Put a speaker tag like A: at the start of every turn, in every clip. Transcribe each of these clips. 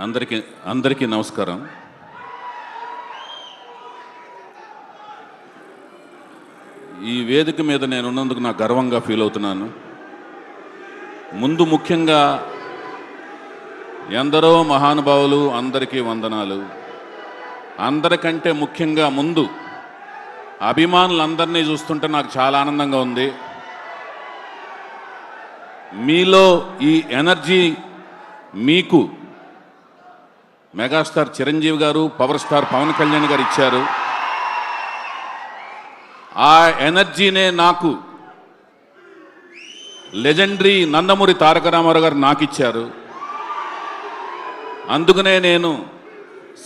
A: అందరికీ నమస్కారం. ఈ వేదిక మీద నేను ఉన్నందుకు నాకు గర్వంగా ఫీల్ అవుతున్నాను. ముందు ముఖ్యంగా ఎందరో మహానుభావులు, అందరికీ వందనాలు. అందరికంటే ముఖ్యంగా ముందు అభిమానులందరినీ చూస్తుంటే నాకు చాలా ఆనందంగా ఉంది. మీలో ఈ ఎనర్జీ మీకు మెగాస్టార్ చిరంజీవి గారు, పవర్ స్టార్ పవన్ కళ్యాణ్ గారు ఇచ్చారు. ఆ ఎనర్జీనే నాకు లెజెండరీ నందమూరి తారక రామారావు గారు నాకు ఇచ్చారు. అందుకనే నేను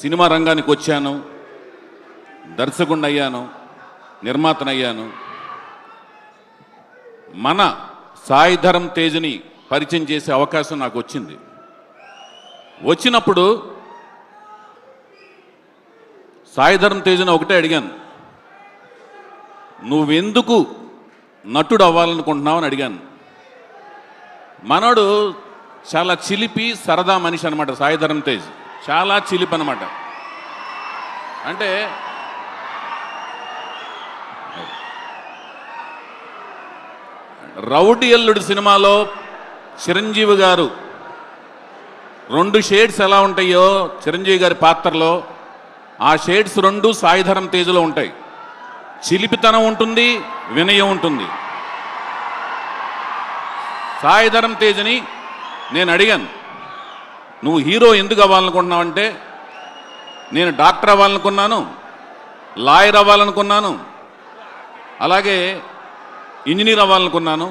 A: సినిమా రంగానికి వచ్చాను, దర్శకుడిని అయ్యాను, నిర్మాతనయ్యాను. మన సాయి ధరమ్ తేజ్ని పరిచయం చేసే అవకాశం నాకు వచ్చింది. వచ్చినప్పుడు సాయి ధరమ్ తేజ్ని ఒకటే అడిగాను, నువ్వెందుకు నటుడు అవ్వాలనుకుంటున్నావు అని అడిగాను. మనోడు చాలా చిలిపి సరదా మనిషి అనమాట. సాయి ధరమ్ తేజ్ చాలా చిలిపి అనమాట. అంటే రౌడీ అల్లుడు సినిమాలో చిరంజీవి గారు 2 షేడ్స్ ఎలా ఉంటాయో చిరంజీవి గారి పాత్రలో, ఆ షేడ్స్ 2 సాయి ధరమ్ తేజ్లో ఉంటాయి. చిలిపితనం ఉంటుంది, వినయం ఉంటుంది. సాయి ధరమ్ తేజ్ని నేను అడిగాను, నువ్వు హీరో ఎందుకు అవ్వాలనుకుంటున్నావు అంటే, నేను డాక్టర్ అవ్వాలనుకున్నాను, లాయర్ అవ్వాలనుకున్నాను, అలాగే ఇంజనీర్ అవ్వాలనుకున్నాను.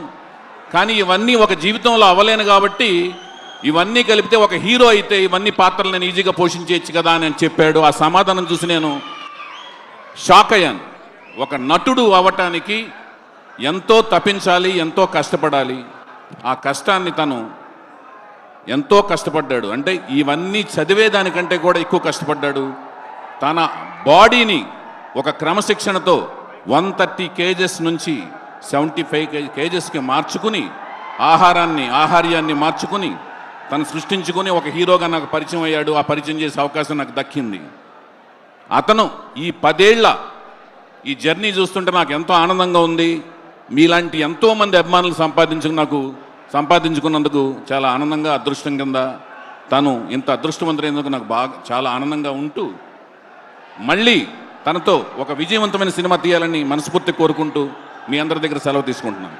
A: కానీ ఇవన్నీ ఒక జీవితంలో అవ్వలేను కాబట్టి ఇవన్నీ కలిపితే ఒక హీరో అయితే ఇవన్నీ పాత్రలు నేను ఈజీగా పోషించవచ్చు కదా అని చెప్పాడు. ఆ సమాధానం చూసి నేను షాక్ అయ్యాను. ఒక నటుడు అవ్వటానికి ఎంతో తపించాలి, ఎంతో కష్టపడాలి. ఆ కష్టాన్ని తను ఎంతో కష్టపడ్డాడు. అంటే ఇవన్నీ చదివేదానికంటే కూడా ఎక్కువ కష్టపడ్డాడు. తన బాడీని ఒక క్రమశిక్షణతో 130 kgs నుంచి 75 kgsకి మార్చుకుని, ఆహార్యాన్ని మార్చుకుని తను సృష్టించుకుని ఒక హీరోగా నాకు పరిచయం అయ్యాడు. ఆ పరిచయం చేసే అవకాశం నాకు దక్కింది. అతను ఈ 10 ఏళ్ల ఈ జర్నీ చూస్తుంటే నాకు ఎంతో ఆనందంగా ఉంది. మీలాంటి ఎంతోమంది అభిమానులు సంపాదించుకున్నందుకు చాలా ఆనందంగా, అదృష్టం కింద తను ఇంత అదృష్టవంతులైనందుకు నాకు చాలా ఆనందంగా ఉంటూ, మళ్ళీ తనతో ఒక విజయవంతమైన సినిమా తీయాలని మనస్ఫూర్తి కోరుకుంటూ మీ అందరి దగ్గర సెలవు తీసుకుంటున్నాను.